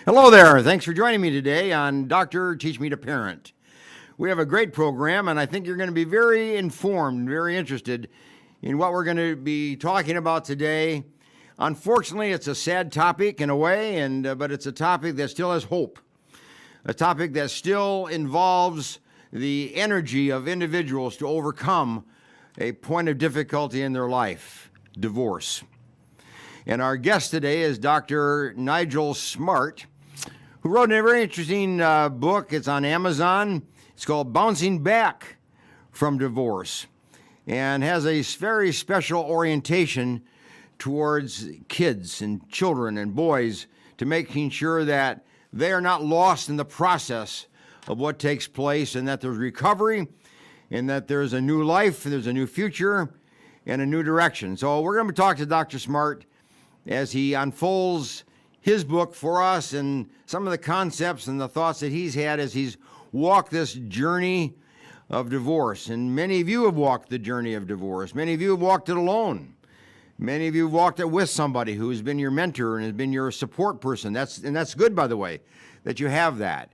Hello there. Thanks for joining me today on Doctor Teach Me to Parent. We have a great program, and I think you're going to be very informed, very interested in what we're going to be talking about today. Unfortunately, it's a sad topic in a way, but it's a topic that still has hope, a topic that still involves the energy of individuals to overcome a point of difficulty in their life, divorce. And our guest today is Dr. Nigel Smart, who wrote a very interesting book. It's on Amazon. It's called Bouncing Back from Divorce, and has a very special orientation towards kids and children and boys, to making sure that they are not lost in the process of what takes place, and that there's recovery, and that there's a new life, there's a new future, and a new direction. So we're going to talk to Dr. Smart as he unfolds his book for us, and some of the concepts and the thoughts that he's had as he's walked this journey of divorce. And many of you have walked the journey of divorce. Many of you have walked it alone. Many of you have walked it with somebody who has been your mentor and has been your support person. That's good, by the way, that you have that.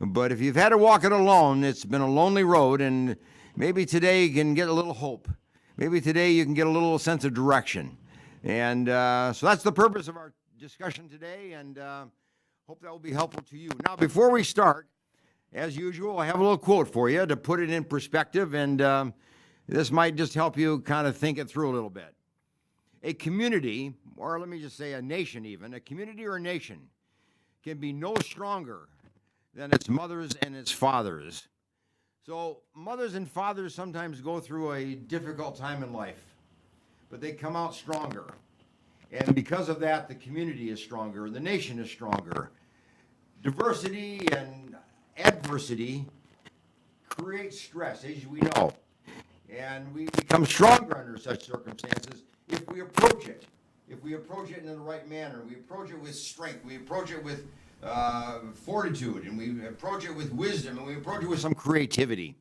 But if you've had to walk it alone, it's been a lonely road, and maybe today you can get a little hope. Maybe today you can get a little sense of direction. And so that's the purpose of our discussion today, and hope that will be helpful to you. Now, before we start, as usual, I have a little quote for you to put it in perspective, and this might just help you kind of think it through a little bit. A community, or let me just say a nation even, a community or a nation can be no stronger than its mothers and its fathers. So mothers and fathers sometimes go through a difficult time in life, but they come out stronger. And because of that, the community is stronger, the nation is stronger. Diversity and adversity creates stress, as we know. And we become stronger under such circumstances if we approach it. If we approach it in the right manner, we approach it with strength, we approach it with fortitude, and we approach it with wisdom, and we approach it with some creativity.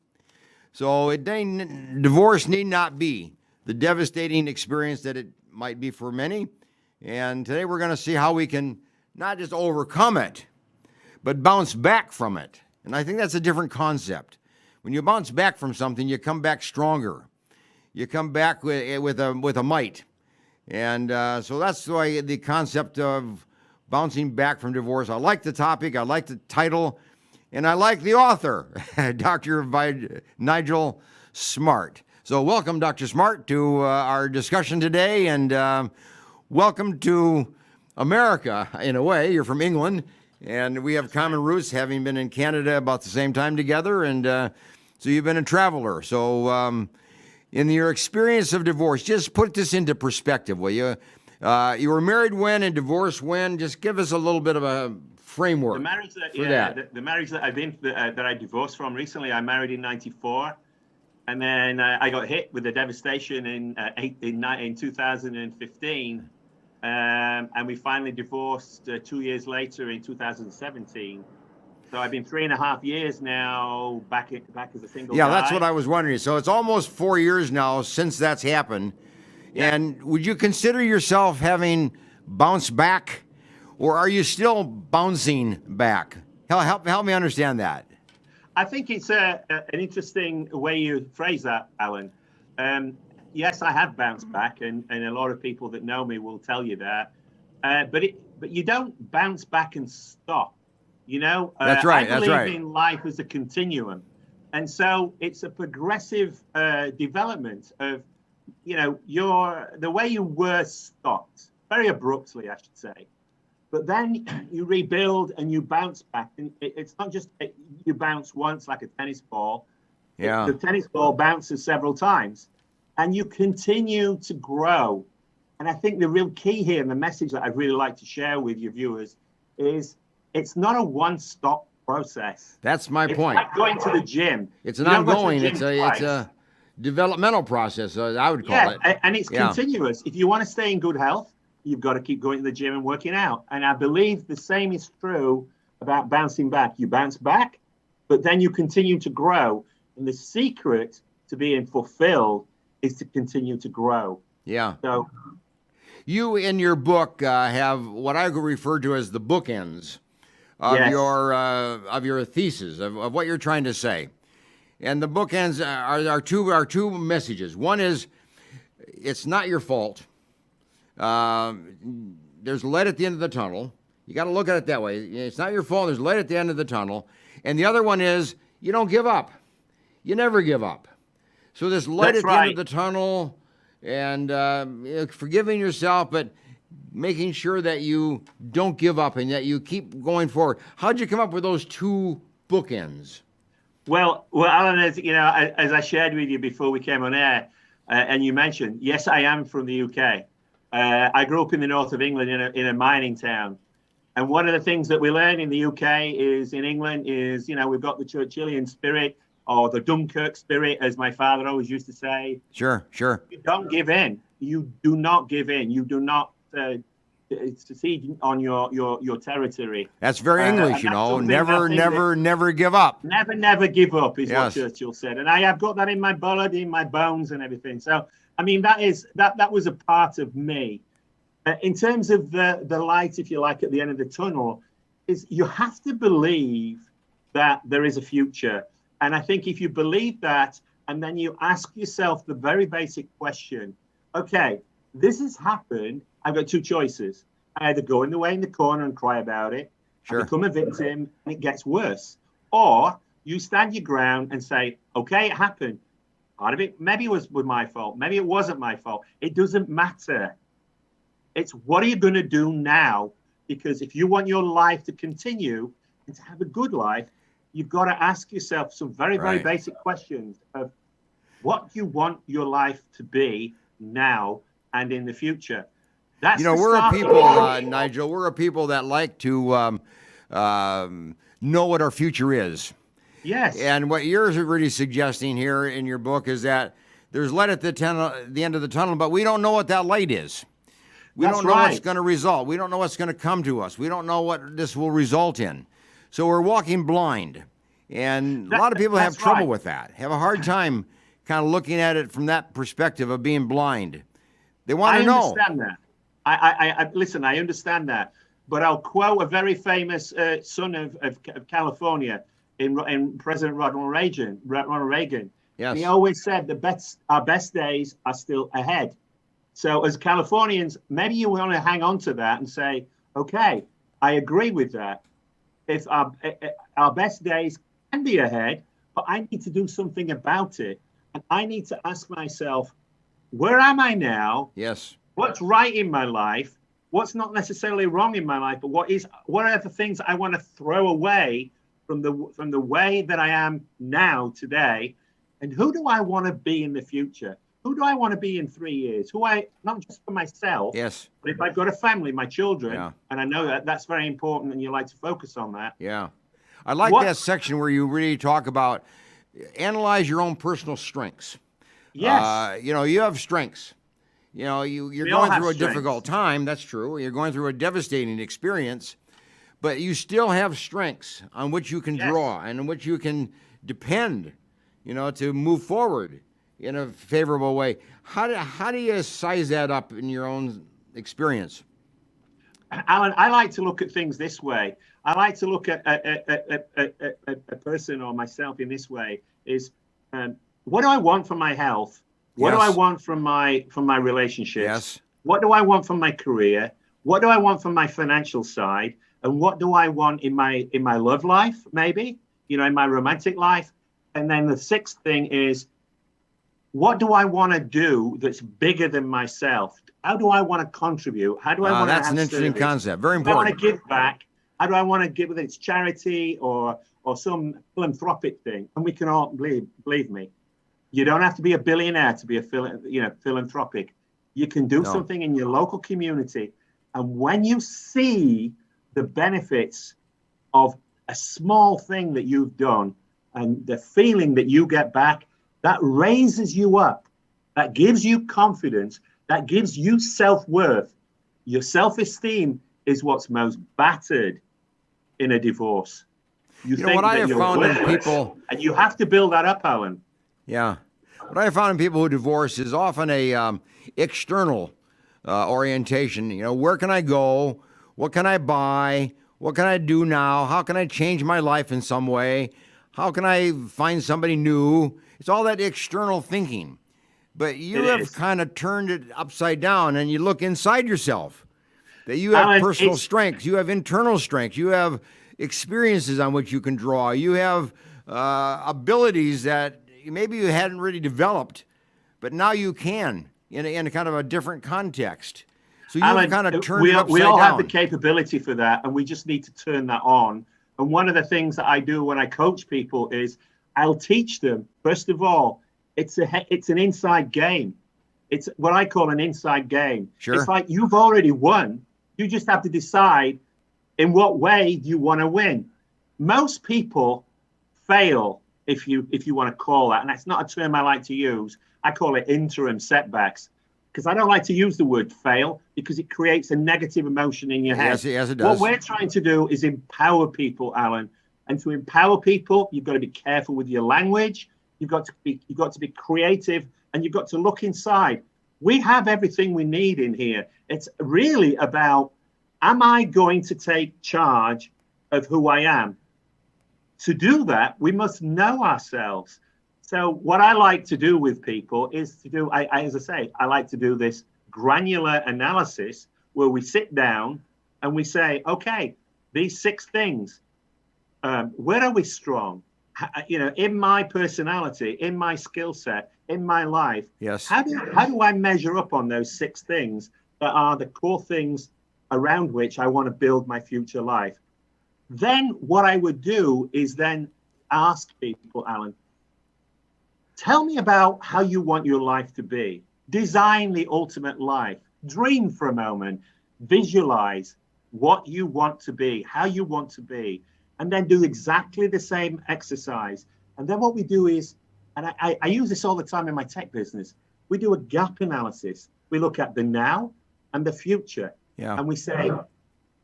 So divorce need not be the devastating experience that it might be for many. And today we're going to see how we can not just overcome it, but bounce back from it. And I think that's a different concept. When you bounce back from something, you come back stronger. You come back with a might. And so that's why the concept of bouncing back from divorce. I like the topic, I like the title, and I like the author, Dr. Nigel Smart. So welcome, Dr. Smart, to our discussion today, and welcome to America, in a way. You're from England, and we have common roots, having been in Canada about the same time together, and so you've been a traveler. So in your experience of divorce, just put this into perspective, will you? You were married when and divorced when? Just give us a little bit of a framework. The marriage that I've been that I divorced from recently, I married in '94. And then I got hit with the devastation in 2015, and we finally divorced 2 years later in 2017. So I've been 3.5 years now back as a single guy. Yeah, that's what I was wondering. So it's almost 4 years now since that's happened. Yeah. And would you consider yourself having bounced back, or are you still bouncing back? Help me understand that. I think it's an interesting way you phrase that, Allan. Yes, I have bounced back, and a lot of people that know me will tell you that. But you don't bounce back and stop. You know, that's right. I believe in life as a continuum, and so it's a progressive development of, you know, the way you were stopped very abruptly, I should say. But then you rebuild and you bounce back. And it's not just you bounce once like a tennis ball. Yeah. The tennis ball bounces several times. And you continue to grow. And I think the real key here, and the message that I'd really like to share with your viewers, is it's not a one-stop process. That's my point. It's like going to the gym. It's an ongoing, it's a developmental process, I would call it. And it's continuous. If you want to stay in good health, you've got to keep going to the gym and working out. And I believe the same is true about bouncing back. You bounce back, but then you continue to grow. And the secret to being fulfilled is to continue to grow. Yeah. So you, in your book, have what I could refer to as the bookends of Yes. your thesis of what you're trying to say. And the bookends are two messages. One is, it's not your fault. There's light at the end of the tunnel. You got to look at it that way. It's not your fault. There's light at the end of the tunnel. And the other one is, you don't give up. You never give up. So there's light That's at the end of the tunnel, and forgiving yourself, but making sure that you don't give up and that you keep going forward. How'd you come up with those two bookends? Well, Allan, as I shared with you before we came on air, and you mentioned, yes, I am from the UK. I grew up in the north of England in a mining town. And one of the things that we learn in the UK is, in England, is, we've got the Churchillian spirit, or the Dunkirk spirit, as my father always used to say. Sure. You don't give in. You do not give in. You do not secede on your territory. That's very English, never give up. Never give up is what Churchill said. And I have got that in my blood, in my bones and everything. So, I mean, that was a part of me. In terms of the light, if you like, at the end of the tunnel, is you have to believe that there is a future. And I think if you believe that, and then you ask yourself the very basic question, okay, this has happened. I've got two choices. I either go away in the corner and cry about it, I become a victim, and it gets worse. Or you stand your ground and say, okay, it happened. Part of it maybe was my fault. Maybe it wasn't my fault. It doesn't matter. It's what are you going to do now? Because if you want your life to continue and to have a good life, you've got to ask yourself some very, very basic questions of what you want your life to be now and in the future. That's we're a people, Nigel, we're a people that like to know what our future is. Yes. And what you're really suggesting here in your book is that there's light at the end of the tunnel, but we don't know what that light is. We don't know what's going to result. We don't know what's going to come to us. We don't know what this will result in. So we're walking blind. And a lot of people have trouble with that, have a hard time kind of looking at it from that perspective of being blind. They want to know. I understand that. Listen, I understand that. But I'll quote a very famous son of California in President Ronald Reagan. Yes. He always said our best days are still ahead. So as Californians, maybe you want to hang on to that and say, okay, I agree with that. If our best days can be ahead, but I need to do something about it. And I need to ask myself, where am I now? Yes. What's right in my life? What's not necessarily wrong in my life, but what are the things I want to throw away from the way that I am now today? And who do I want to be in the future? Who do I want to be in 3 years? Not just for myself, yes, but if I've got a family, my children, and I know that's very important, and you like to focus on that. Yeah. I like that section where you really talk about analyze your own personal strengths. Yes. You have strengths. You're going through a difficult time. That's true. You're going through a devastating experience, but you still have strengths on which you can draw and on which you can depend, to move forward in a favorable way. How do you size that up in your own experience? Allan, I like to look at things this way. I like to look at a person or myself in this way is, what do I want from my health? What do I want from my relationships? Yes. What do I want from my career? What do I want from my financial side? And what do I want in my love life, maybe, in my romantic life? And then the sixth thing is, what do I want to do that's bigger than myself? How do I want to contribute? How do I want to That's an interesting concept. Very important. I want to give back. How do I want to give, whether it's charity or some philanthropic thing? And we can all believe me. You don't have to be a billionaire to be a philanthropic. You can do something in your local community. And when you see the benefits of a small thing that you've done and the feeling that you get back, that raises you up. That gives you confidence. That gives you self-worth. Your self-esteem is what's most battered in a divorce. You think what I that have you're found in worthless, people, and you have to build that up, Allan. Yeah. What I found in people who divorce is often a external orientation. Where can I go? What can I buy? What can I do now? How can I change my life in some way? How can I find somebody new? It's all that external thinking. But you have kind of turned it upside down, and you look inside yourself. That you have Allan, personal strengths, you have internal strengths, you have experiences on which you can draw, you have abilities that maybe you hadn't really developed, but now you can in a kind of a different context. So you've Allan, kind of turned it upside down. We all have the capability for that, and we just need to turn that on. And one of the things that I do when I coach people is I'll teach them, first of all, it's an inside game. It's what I call an inside game. Sure. It's like you've already won. You just have to decide in what way you want to win. Most people fail, if you want to call that, and that's not a term I like to use. I call it interim setbacks, because I don't like to use the word fail because it creates a negative emotion in your head. Yes, it does. What we're trying to do is empower people, Allan. And to empower people, you've got to be careful with your language. You've got to be creative, and you've got to look inside. We have everything we need in here. It's really about, am I going to take charge of who I am? To do that, we must know ourselves. So what I like to do with people is to do, as I say, I like to do this granular analysis where we sit down and we say, okay, these 6 things, where are we strong? In my personality, in my skill set, in my life, yes. How do I measure up on those 6 things that are the core things around which I want to build my future life? Then what I would do is then ask people, Allan, tell me about how you want your life to be. Design the ultimate life. Dream for a moment. Visualize what you want to be, how you want to be, and then do exactly the same exercise. And then what we do is, and I use this all the time in my tech business, we do a gap analysis. We look at the now and the future. Yeah. And we say,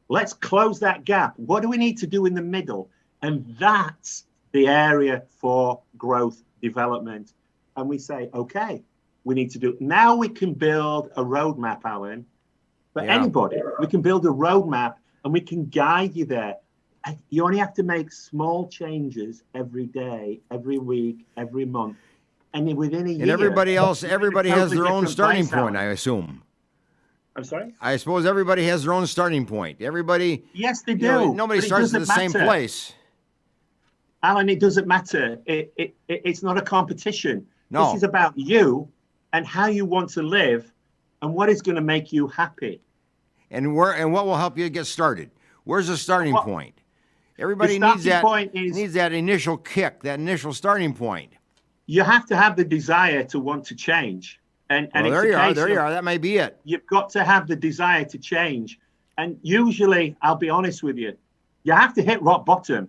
let's close that gap. What do we need to do in the middle? And that's the area for growth development. And we say, okay, we need to do, now we can build a roadmap, Allan, for anybody. We can build a roadmap and we can guide you there. You only have to make small changes every day, every week, every month. And then within a year. And everybody has their own starting point, I assume. I'm sorry? I suppose everybody has their own starting point. Everybody. Yes, they do. Nobody starts at the same place. Allan, it doesn't matter. It's not a competition. No. This is about you and how you want to live and what is going to make you happy. And what will help you get started? Where's the starting point? Everybody needs that initial kick, that initial starting point. You have to have the desire to want to change. And there you are. That may be it. You've got to have the desire to change. And usually, I'll be honest with you, you have to hit rock bottom.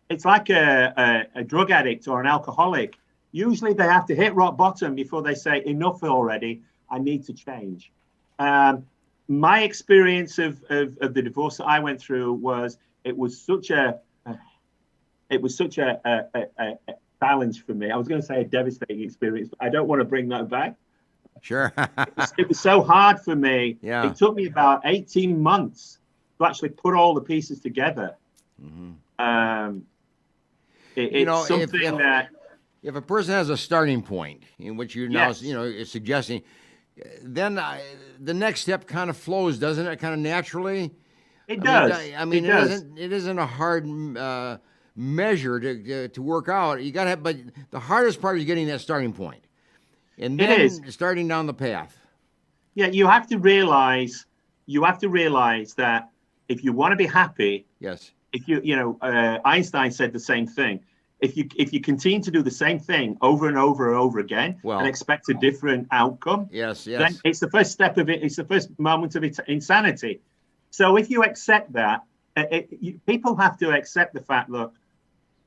It's like a drug addict or an alcoholic. Usually they have to hit rock bottom before they say, enough already, I need to change. My experience of the divorce that I went through was, it was such a challenge for me. I was going to say a devastating experience, but I don't want to bring that back. Sure. It was so hard for me. Yeah. It took me about 18 months to actually put all the pieces together. Mm-hmm. It's something that... If a person has a starting point in which you're now, suggesting, then the next step kind of flows, doesn't it? Kind of naturally. It does. It isn't a hard measure to work out. You got to have, but the hardest part is getting that starting point, and then starting down the path. Yeah, you have to realize that if you want to be happy, yes. If Einstein said the same thing. If you continue to do the same thing over and over and over again and expect a different outcome, then it's the first step of it. It's the first moment of insanity. So if you accept that, people have to accept the fact, look,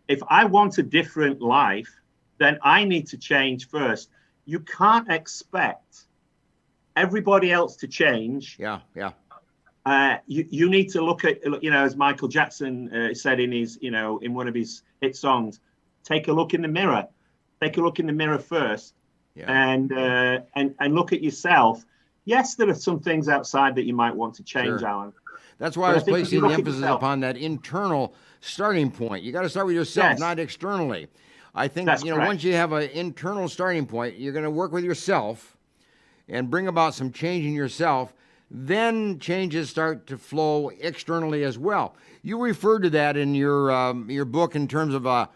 if I want a different life, then I need to change first. You can't expect everybody else to change. Yeah. You need to look at, as Michael Jackson said in his, in one of his hit songs, take a look in the mirror. Take a look in the mirror first, and look at yourself. Yes, there are some things outside that you might want to change, Sure. Allan. That's why I But was think if placing you the look at emphasis yourself- upon that internal starting point. You got to start with yourself, Yes. not externally. I think, That's correct. once you have an internal starting point, you're going to work with yourself and bring about some change in yourself. Then changes start to flow externally as well. You referred to that in your book in terms of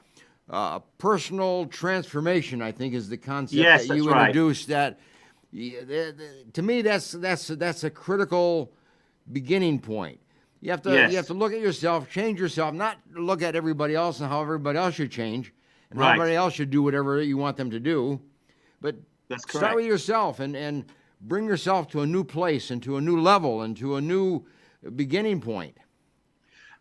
personal transformation, I think, is the concept Yes, that you that's right. introduced. That to me, that's a critical beginning point. You have to Yes. look at yourself, change yourself, not look at everybody else and how everybody else should change and how Right. everybody else should do whatever you want them to do, but That's start correct. with yourself and bring yourself to a new place and to a new level and to a new beginning point.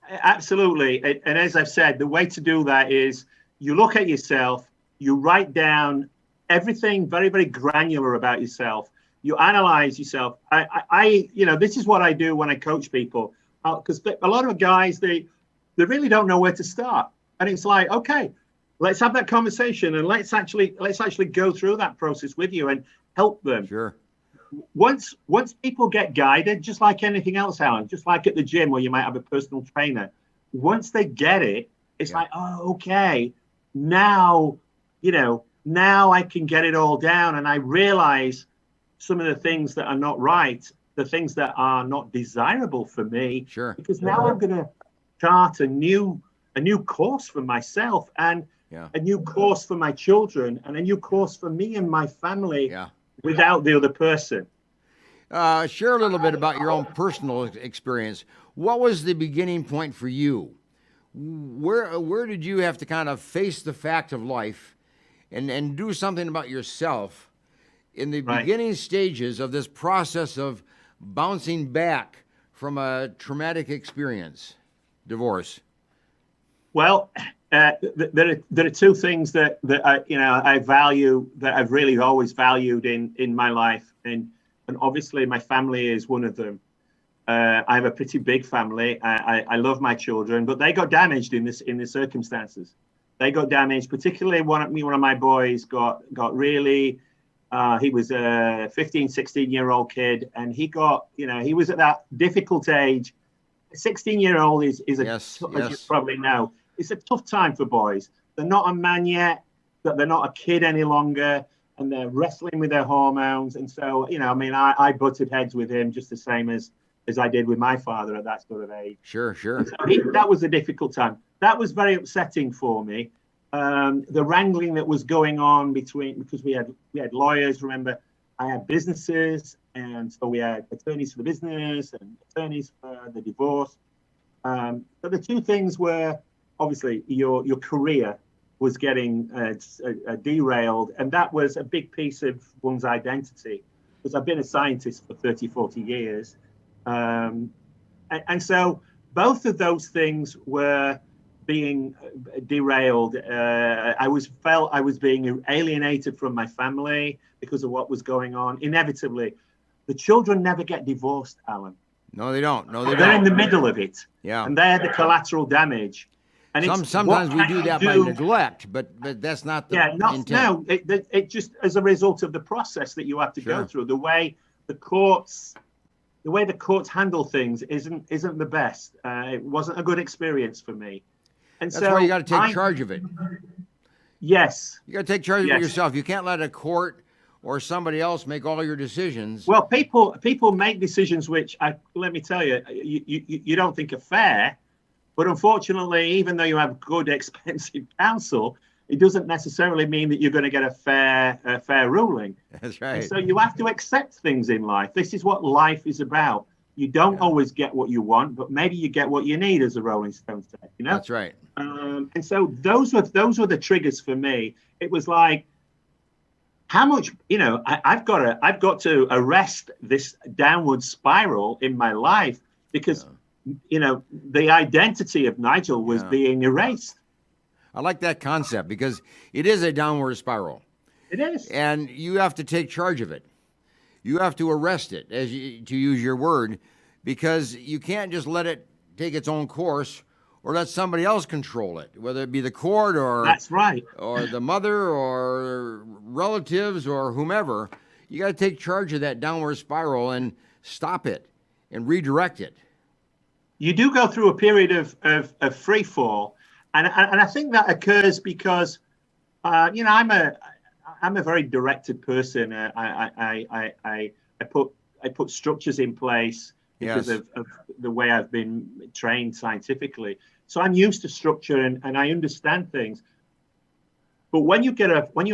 Absolutely. And as I've said, the way to do that is you look at yourself, you write down everything very, very granular about yourself. You analyze yourself. This is what I do when I coach people, because a lot of guys, they really don't know where to start. And it's like, okay, let's have that conversation and let's actually go through that process with you and help them. Sure. Once people get guided, just like anything else, Alan, just like at the gym where you might have a personal trainer, once they get it, it's like, oh, okay, now I can get it all down, and I realize some of the things that are not right, the things that are not desirable for me. Sure. Because now I'm going to chart a new course for myself and a new course for my children and a new course for me and my family. Yeah. Without the other person. Share a little bit about your own personal experience. What was the beginning point for you? Where did you have to kind of face the fact of life and do something about yourself in the beginning stages of this process of bouncing back from a traumatic experience, divorce? Well, there are two things that I value, that I've really always valued in my life, and obviously my family is one of them. I have a pretty big family. I love my children, but they got damaged in the circumstances. They got damaged, particularly one of my boys got really. He was a 15, 16-year-old kid, and he was at that difficult age. A 16-year-old is as you probably know. It's a tough time for boys. They're not a man yet, that they're not a kid any longer, and they're wrestling with their hormones. And so, I butted heads with him just the same as I did with my father at that sort of age. Sure. So that was a difficult time. That was very upsetting for me. The wrangling that was going on because we had lawyers. Remember, I had businesses, and so we had attorneys for the business and attorneys for the divorce. So the two things were, obviously, your career was getting derailed, and that was a big piece of one's identity, because I've been a scientist for 30, 40 years. And so both of those things were being derailed. I felt I was being alienated from my family because of what was going on. Inevitably, the children never get divorced, Alan. No, they don't. They're in the middle of it. Yeah. And they're the collateral damage. And sometimes we do that by neglect, but that's not the intent. No, it just as a result of the process that you have to go through. The way the courts handle things isn't the best. It wasn't a good experience for me. And that's why you got to take charge of it. Yes. You got to take charge of it yourself. You can't let a court or somebody else make all your decisions. Well, people make decisions which, let me tell you, you don't think are fair. But unfortunately, even though you have good, expensive counsel, it doesn't necessarily mean that you're going to get a fair ruling. That's right. And so you have to accept things in life. This is what life is about. You don't always get what you want, but maybe you get what you need, as a Rolling Stone said. That's right. And so those were the triggers for me. It was like, how much, I've got to arrest this downward spiral in my life, because the identity of Nigel was being erased. I like that concept, because it is a downward spiral. It is. And you have to take charge of it. You have to arrest it, to use your word, because you can't just let it take its own course or let somebody else control it, whether it be the court or that's right, or the mother or relatives or whomever. You got to take charge of that downward spiral and stop it and redirect it. you do go through a period of free fall, and I think that occurs because I'm a very directed person. I put structures in place because Yes. of the way I've been trained scientifically. So I'm used to structure and I understand things. But when you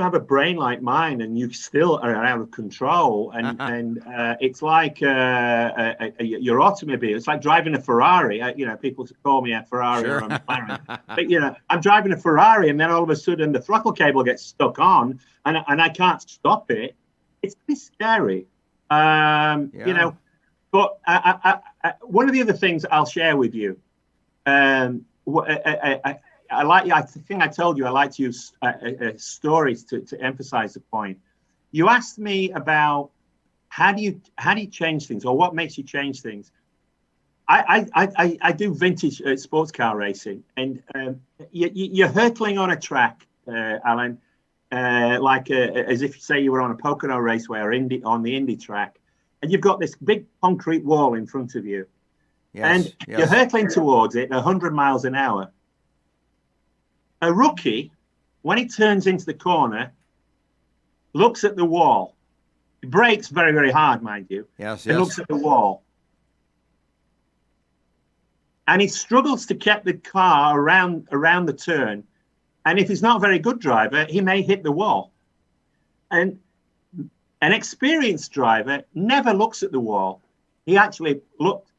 have a brain like mine and you still are out of control, and it's like your automobile. It's like driving a Ferrari. People call me a Ferrari Sure. or a McLaren. But I'm driving a Ferrari, and then all of a sudden the throttle cable gets stuck on, and I can't stop it. It's pretty scary. Yeah. But one of the other things I'll share with you. I think I told you I like to use stories to emphasize the point. You asked me about how do you change things, or what makes you change things. I do vintage sports car racing, and you're hurtling on a track, Allan, as if you say you were on a Pocono Raceway or on the Indy track, and you've got this big concrete wall in front of you, and you're hurtling towards it 100 miles an hour. A rookie, when he turns into the corner, looks at the wall. He brakes very, very hard, mind you. Yes. He looks at the wall. And he struggles to get the car around the turn. And if he's not a very good driver, he may hit the wall. And an experienced driver never looks at the wall. He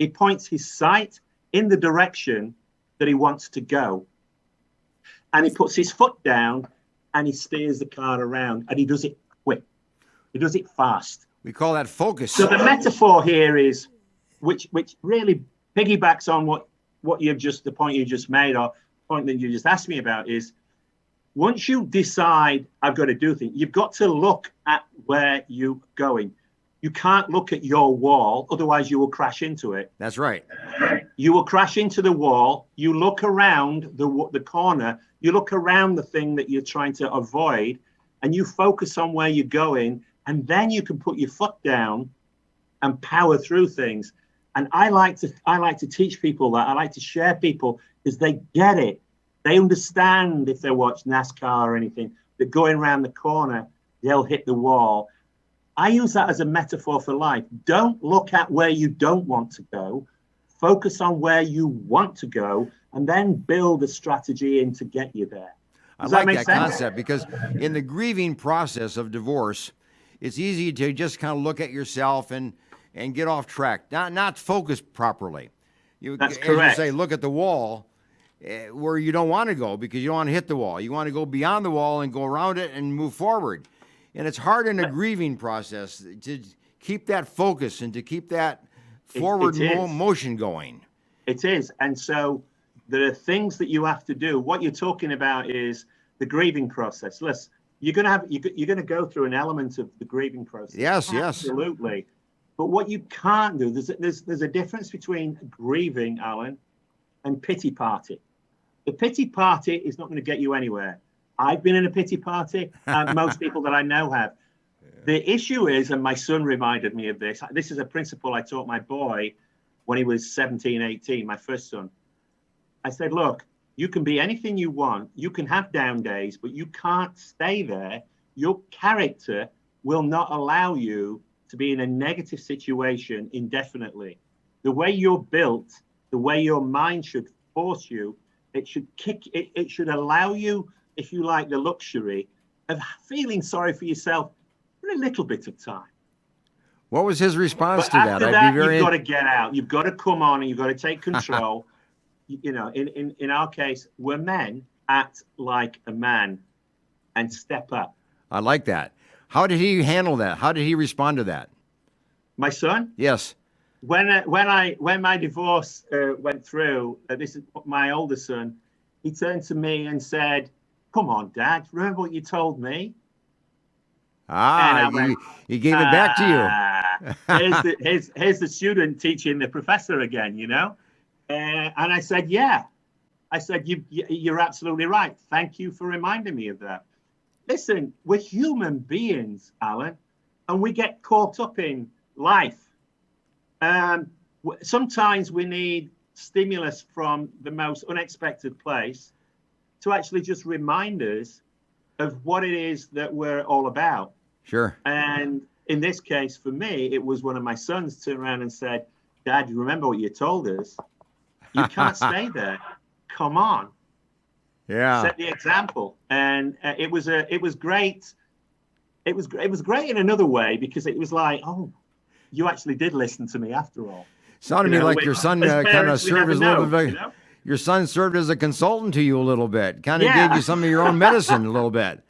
points his sight in the direction that he wants to go. And he puts his foot down and he steers the car around, and he does it quick. He does it fast. We call that focus. So the metaphor here is, which really piggybacks on the point you just made, or point that you just asked me about, is once you decide I've got to do things, you've got to look at where you're going. You can't look at your wall, otherwise you will crash into it. That's right. You will crash into the wall. You look around the corner. You look around the thing that you're trying to avoid, and you focus on where you're going, and then you can put your foot down and power through things. And I like to teach people that. I like to share people because they get it. They understand, if they watch NASCAR or anything, that going around the corner, they'll hit the wall. I use that as a metaphor for life. Don't look at where you don't want to go. Focus on where you want to go, and then build a strategy in to get you there. I like that concept, because in the grieving process of divorce, it's easy to just kind of look at yourself and get off track, not focus properly. That's correct. You say, look at the wall where you don't want to go, because you don't want to hit the wall. You want to go beyond the wall and go around it and move forward. And it's hard in a grieving process to keep that focus and to keep that forward motion going. It is. And so there are things that you have to do. What you're talking about is the grieving process. Listen, you're going to go through an element of the grieving process. Yes, absolutely. But what you can't do, there's a difference between grieving, Allan, and pity party. The pity party is not going to get you anywhere. I've been in a pity party, and most people that I know have. The issue is, and my son reminded me of this, this is a principle I taught my boy when he was 17, 18, my first son. I said, look, you can be anything you want. You can have down days, but you can't stay there. Your character will not allow you to be in a negative situation indefinitely. The way you're built, the way your mind should force you, it should allow you, if you like, the luxury of feeling sorry for yourself for a little bit of time. What was his response to that? After that, you've got to get out. You've got to come on and you've got to take control. In our case, we're men. Act like a man and step up. I like that. How did he handle that? How did he respond to that? My son? Yes. When my divorce went through, this is my older son, he turned to me and said, "Come on, Dad, remember what you told me?" He gave it back to you. Here's the student teaching the professor again, And I said, yeah. I said, you're absolutely right. Thank you for reminding me of that. Listen, we're human beings, Allan, and we get caught up in life. Sometimes we need stimulus from the most unexpected place to actually just remind us of what it is that we're all about. Sure. And in this case, for me, it was one of my sons turned around and said, "Dad, you remember what you told us? You can't stay there. Come on." Yeah. Set the example. And it was great. It was great in another way, because it was like, oh, you actually did listen to me after all. Sounded to me like your son kind of served as a little bit. Your son served as a consultant to you a little bit. Kind of gave you some of your own medicine a little bit.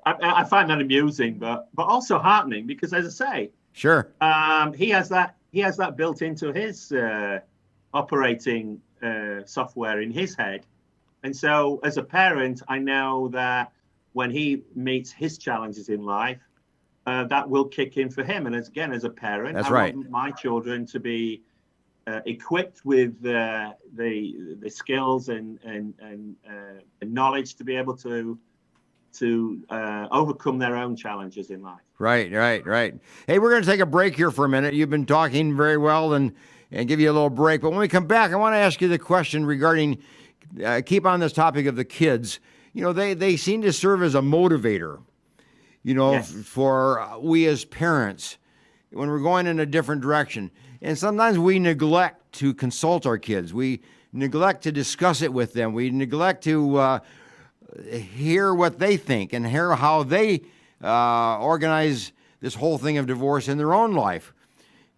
I find that amusing, but also heartening, because, as I say, sure, he has that built into his operating software in his head, and so as a parent, I know that when he meets his challenges in life, that will kick in for him. And as a parent, that's I right. want my children to be equipped with the skills and knowledge to be able to overcome their own challenges in life. Right. Hey, we're going to take a break here for a minute. You've been talking very well and give you a little break. But when we come back, I want to ask you the question regarding, keep on this topic of the kids. You know, they seem to serve as a motivator, Yes. for we as parents when we're going in a different direction. And sometimes we neglect to consult our kids. We neglect to discuss it with them. We neglect to hear what they think and hear how they organize this whole thing of divorce in their own life.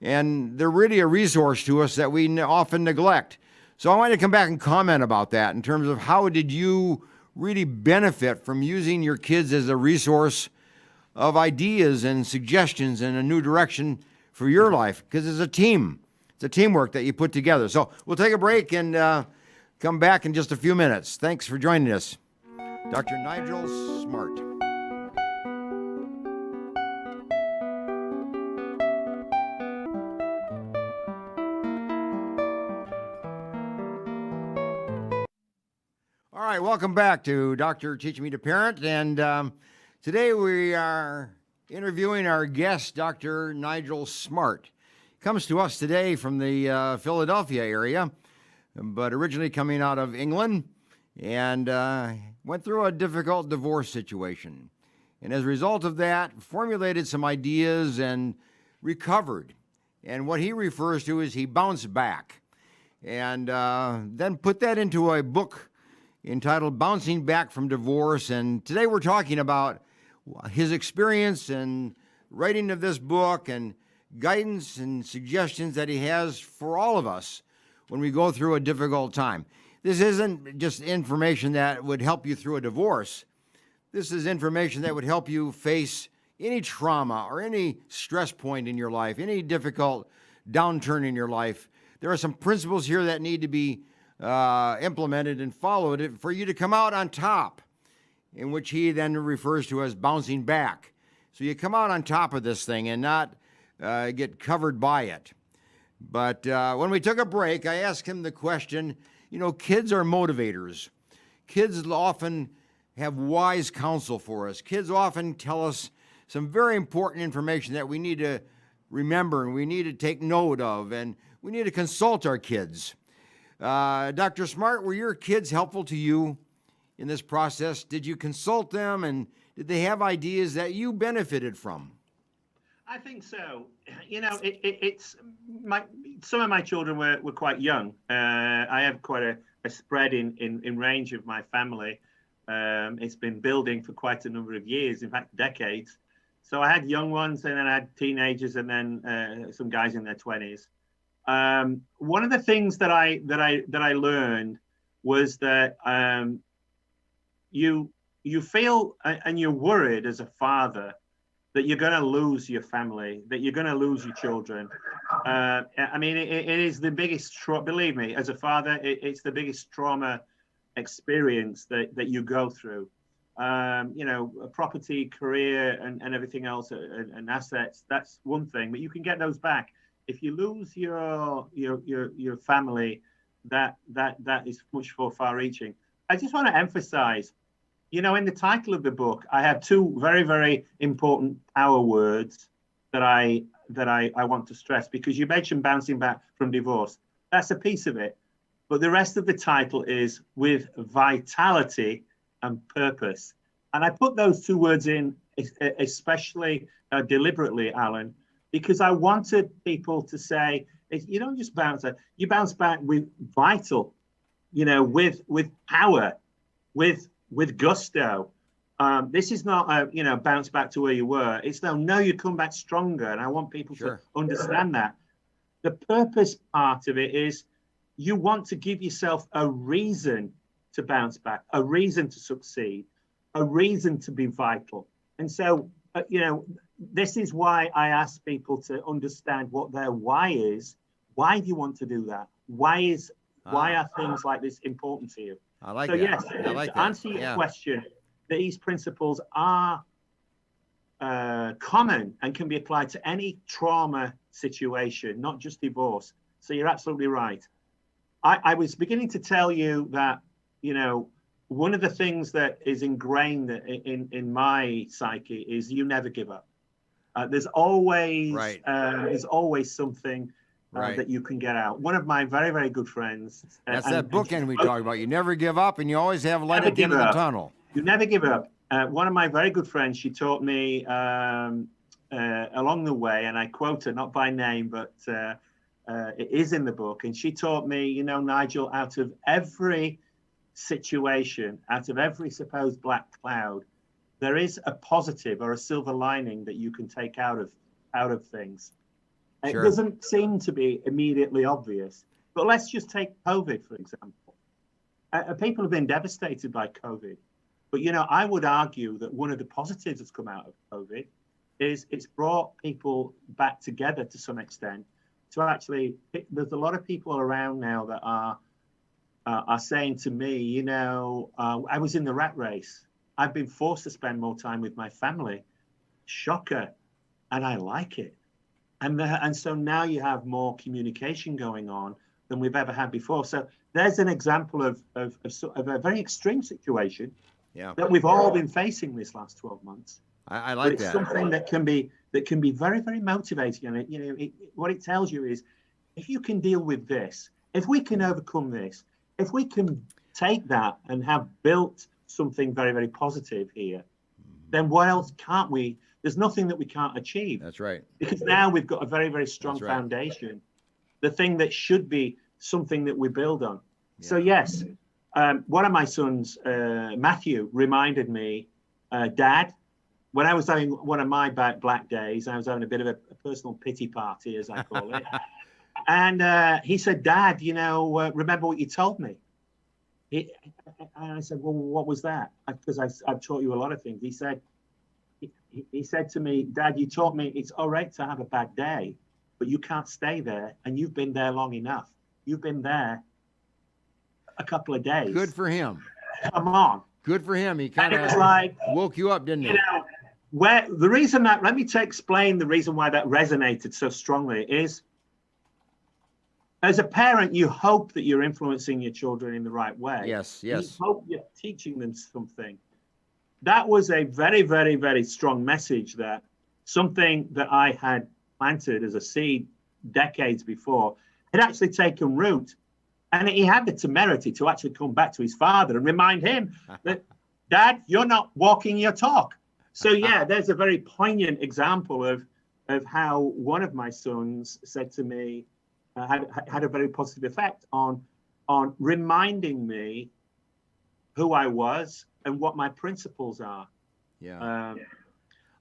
And they're really a resource to us that we often neglect. So I want to come back and comment about that in terms of how did you really benefit from using your kids as a resource of ideas and suggestions and a new direction for your life, because it's a team. It's a teamwork that you put together. So we'll take a break and come back in just a few minutes. Thanks for joining us. Dr. Nigel Smart. All right, welcome back to Dr. Teach Me to Parent. And today we are interviewing our guest, Dr. Nigel Smart. Comes to us today from the Philadelphia area, but originally coming out of England, and went through a difficult divorce situation. And as a result of that, formulated some ideas and recovered. And what he refers to is he bounced back. And then put that into a book entitled Bouncing Back from Divorce. And today we're talking about his experience and writing of this book and guidance and suggestions that he has for all of us when we go through a difficult time. This isn't just information that would help you through a divorce. This is information that would help you face any trauma or any stress point in your life, any difficult downturn in your life. There are some principles here that need to be implemented and followed for you to come out on top, in which he then refers to as bouncing back. So you come out on top of this thing and not get covered by it. But when we took a break, I asked him the question, kids are motivators. Kids often have wise counsel for us. Kids often tell us some very important information that we need to remember and we need to take note of, and we need to consult our kids. Dr. Smart, were your kids helpful to you in this process? Did you consult them, and did they have ideas that you benefited from? I think so. Some of my children were quite young. I have quite a spread in range of my family. It's been building for quite a number of years, in fact, decades. So I had young ones, and then I had teenagers, and then some guys in their 20s. One of the things that I learned was that you feel and you're worried as a father that you're going to lose your family, that you're going to lose your children. It is the biggest believe me, as a father, it's the biggest trauma experience that you go through. A property, career, and everything else, and assets, that's one thing, but you can get those back. If you lose your family, that is much more far-reaching. I just want to emphasize, in the title of the book, I have two very, very important power words that I want to stress, because you mentioned bouncing back from divorce. That's a piece of it. But the rest of the title is with vitality and purpose. And I put those two words in especially deliberately, Allan, because I wanted people to say, you don't just bounce back, you bounce back with vital, with power, with gusto. This is not a, bounce back to where you were. It's no, you come back stronger. And I want people to understand that. The purpose part of it is you want to give yourself a reason to bounce back, a reason to succeed, a reason to be vital. And so, this is why I ask people to understand what their why is. Why do you want to do that? Why are things like this important to you? I like so that. Yes, I like to answer your question, these principles are common and can be applied to any trauma situation, not just divorce. So you're absolutely right. I was beginning to tell you that, one of the things that is ingrained in my psyche is you never give up. There's always something that you can get out. One of my very, very good friends. That's that bookend we talk about. You never give up, and you always have light at the end of the tunnel. You never give up. One of my very good friends, she taught me along the way, and I quote her, not by name, but it is in the book. And she taught me, Nigel, out of every situation, out of every supposed black cloud, there is a positive or a silver lining that you can take out of things. Sure. It doesn't seem to be immediately obvious, but let's just take COVID, for example. People have been devastated by COVID, but I would argue that one of the positives that's come out of COVID is it's brought people back together to some extent. To actually, there's a lot of people around now that are saying to me, I was in the rat race. I've been forced to spend more time with my family. Shocker. And I like it. And so now you have more communication going on than we've ever had before. So there's an example of a very extreme situation that we've all been facing this last 12 months. I like it's that. Something that can be very, very motivating. And what it tells you is, if you can deal with this, if we can overcome this, if we can take that and have built something very, very positive here, then what else can't we? There's nothing that we can't achieve. That's right. Because now we've got a very, very strong foundation, the thing that should be something that we build on. Yeah. So yes, one of my sons, Matthew, reminded me, Dad, when I was having one of my black days, I was having a bit of a personal pity party, as I call it. And he said, Dad, remember what you told me? And I said, well, what was that? Because I've taught you a lot of things. He said to me, Dad, you taught me it's all right to have a bad day, but you can't stay there. And you've been there long enough. You've been there a couple of days. Good for him. Come on. Good for him. He kind of woke you up, didn't he? Let me explain the reason why that resonated so strongly is, as a parent, you hope that you're influencing your children in the right way. Yes. You hope you're teaching them something. That was a very, very, very strong message, that something that I had planted as a seed decades before had actually taken root. And he had the temerity to actually come back to his father and remind him that, Dad, you're not walking your talk. So yeah, there's a very poignant example of how one of my sons said to me, had a very positive effect on reminding me who I was and what my principles are. Yeah.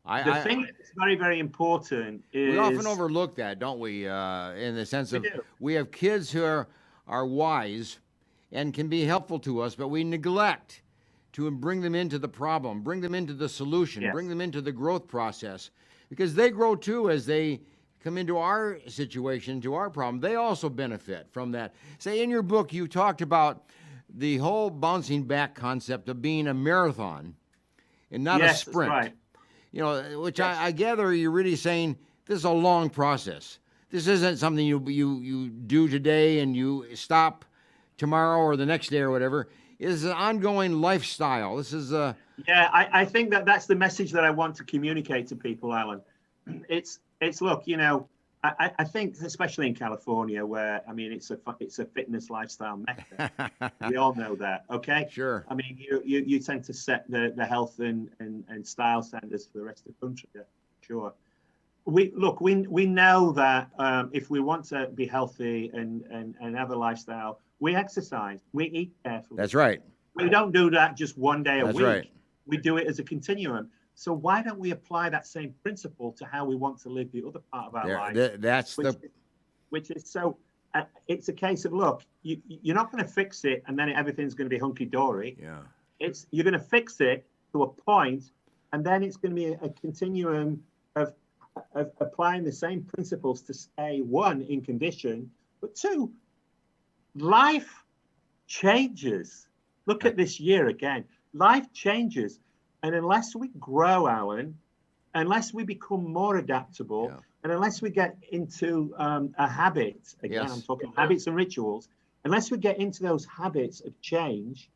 The thing that's very, very important is... We often overlook that, don't we? In the sense of we have kids who are wise and can be helpful to us, but we neglect to bring them into the problem, bring them into the solution, bring them into the growth process, because they grow too as they come into our situation, to our problem. They also benefit from that. Say, in your book, you talked about the whole bouncing back concept of being a marathon and not a sprint. That's right. Which I gather you're really saying this is a long process. This isn't something you do today and you stop tomorrow or the next day or whatever. It's an ongoing lifestyle. This is I think that's the message that I want to communicate to people, Allan. It's look, I think, especially in California, where I mean, it's a fitness lifestyle mecca. We all know that, okay? Sure. I mean, you tend to set the health and style standards for the rest of the country. Sure. We know that if we want to be healthy and have a lifestyle, we exercise, we eat carefully. That's right. We don't do that just one day a That's week. right. We do it as a continuum. So why don't we apply that same principle to how we want to live the other part of our life? Which is so. It's a case of, look, you're not going to fix it and then everything's going to be hunky dory. Yeah. You're going to fix it to a point, and then it's going to be a continuum of applying the same principles to stay, one, in condition, but two, life changes. Look at this year again. Life changes. And unless we grow, Allan, unless we become more adaptable, and unless we get into a habit, again, I'm talking habits and rituals, unless we get into those habits of change,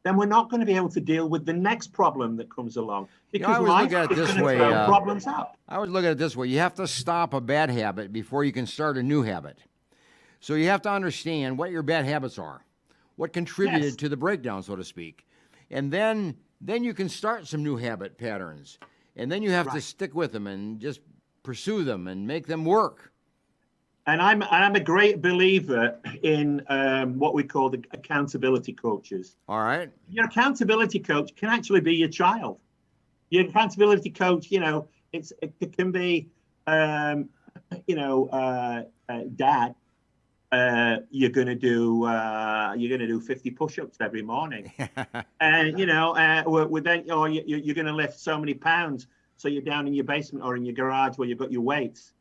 then we're not going to be able to deal with the next problem that comes along. Because life is going to throw problems up. I would look at it this way. You have to stop a bad habit before you can start a new habit. So you have to understand what your bad habits are, what contributed to the breakdown, so to speak. And then you can start some new habit patterns. And then you have to stick with them and just pursue them and make them work. And I'm a great believer in what we call the accountability coaches. All right. Your accountability coach can actually be your child. Your accountability coach, it can be, Dad. You're gonna do 50 push-ups every morning, and then you're gonna lift so many pounds. So you're down in your basement or in your garage where you've got your weights.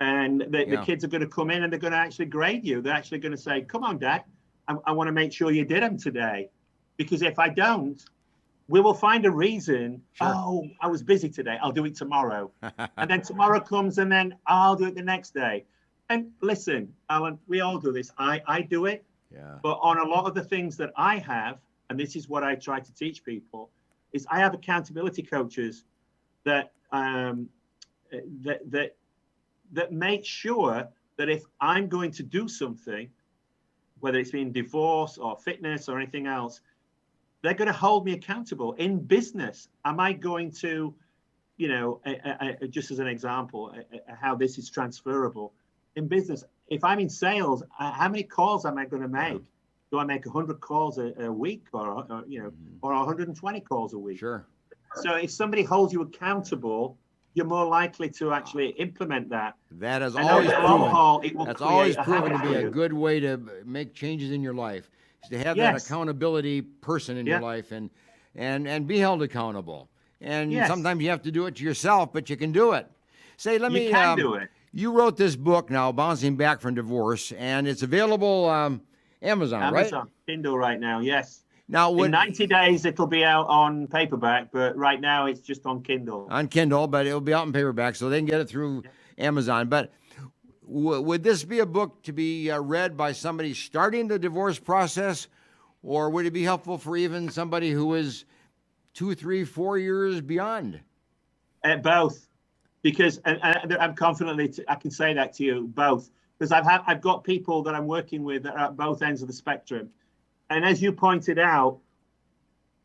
And the kids are going to come in and they're going to actually grade you. They're actually going to say, come on, Dad, I want to make sure you did them today. Because if I don't, we will find a reason. Sure. Oh, I was busy today. I'll do it tomorrow. And then tomorrow comes and then I'll do it the next day. And listen, Allan, we all do this. I do it. Yeah. But on a lot of the things that I have, and this is what I try to teach people, is I have accountability coaches that make sure that if I'm going to do something, whether it's in divorce or fitness or anything else, they're going to hold me accountable. In business, am I going to, just as an example, how this is transferable. In business, if I'm in sales, how many calls am I going to make? Do I make 100 calls a week or 120 calls a week? Sure. So if somebody holds you accountable, you're more likely to actually implement that. That is always proven. That's always proven to be a good way to make changes in your life. Is to have that accountability person in your life and be held accountable. And sometimes you have to do it to yourself, but you can do it. You can do it. You wrote this book now, Bouncing Back from Divorce, and it's available Amazon, right? Amazon, Kindle right now, yes. Now, in 90 days, it'll be out on paperback, but right now it's just on Kindle. On Kindle, but it'll be out in paperback, so they can get it through Amazon. But would this be a book to be read by somebody starting the divorce process, or would it be helpful for even somebody who is 2, 3, 4 years beyond? Both, because and I'm confident I can say that to you, both, because I've got people that I'm working with that are at both ends of the spectrum. And as you pointed out,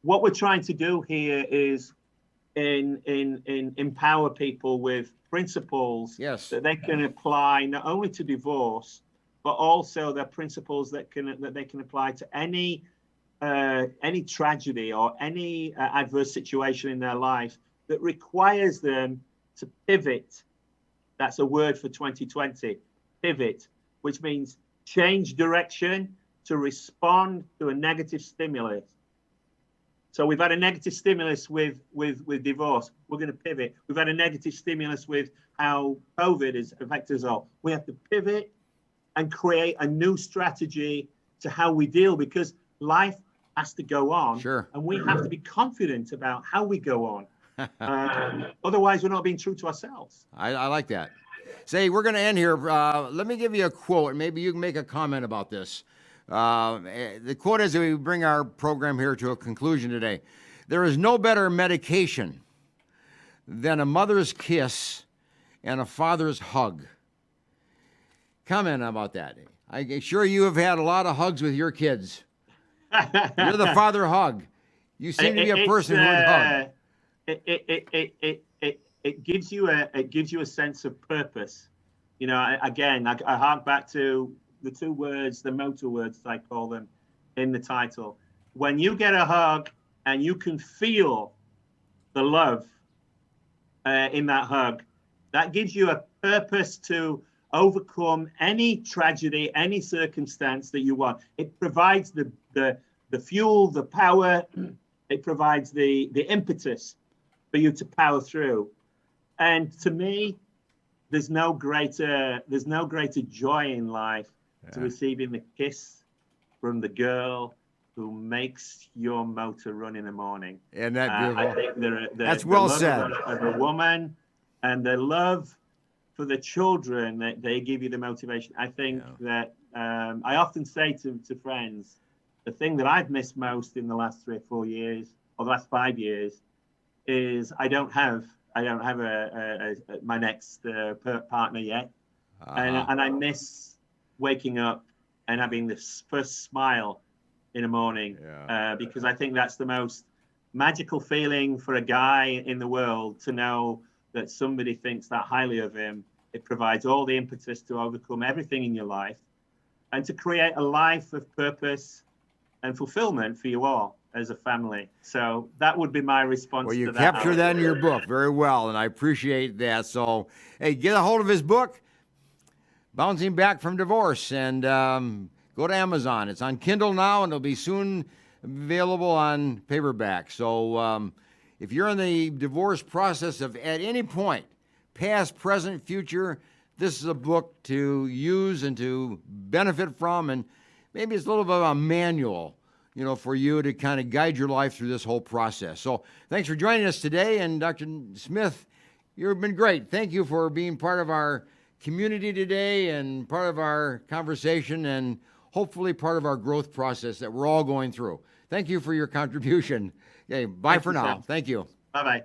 what we're trying to do here is empower people with principles that they can apply not only to divorce, but also the principles that they can apply to any tragedy or any adverse situation in their life that requires them to pivot. That's a word for 2020, pivot, which means change direction to respond to a negative stimulus. So we've had a negative stimulus with divorce. We're going to pivot. We've had a negative stimulus with how COVID has affected us all. We have to pivot and create a new strategy to how we deal, because life has to go on. Sure. And we have to be confident about how we go on. Otherwise, we're not being true to ourselves. I like that. Say, we're going to end here. Let me give you a quote, and maybe you can make a comment about this. The quote is, as we bring our program here to a conclusion today: there is no better medication than a mother's kiss and a father's hug. comment about that. I'm sure you have had a lot of hugs with your kids. You're the father hug. You seem to be a person who would hug. It gives you a sense of purpose. You know, I hark back to the two words, the motor words, as I call them, in the title. When you get a hug and you can feel the love in that hug, that gives you a purpose to overcome any tragedy, any circumstance that you want. It provides the fuel, the power. It provides the impetus for you to power through. And to me, there's no greater joy in life to receiving the kiss from the girl who makes your motor run in the morning. And that beautiful. I think that's well said. Of a woman and the love for the children that they give you the motivation. I think that I often say to friends, the thing that I've missed most in the last 3 or 4 years, or the last 5 years, is I don't have my next partner yet, and I miss waking up and having this first smile in the morning, because I think that's the most magical feeling for a guy in the world, to know that somebody thinks that highly of him. It provides all the impetus to overcome everything in your life and to create a life of purpose and fulfillment for you all as a family. So that would be my response to that. Well, you capture that in your book very well, and I appreciate that. So, hey, get a hold of his book, Bouncing Back from Divorce, and go to Amazon. It's on Kindle now, and it'll be soon available on paperback. So if you're in the divorce process at any point, past, present, future, this is a book to use and to benefit from, and maybe it's a little bit of a manual, for you to kind of guide your life through this whole process. So thanks for joining us today. And Dr. Smith, you've been great. Thank you for being part of our community today and part of our conversation and hopefully part of our growth process that we're all going through. Thank you for your contribution. Okay, bye for now. Thank you. Bye-bye.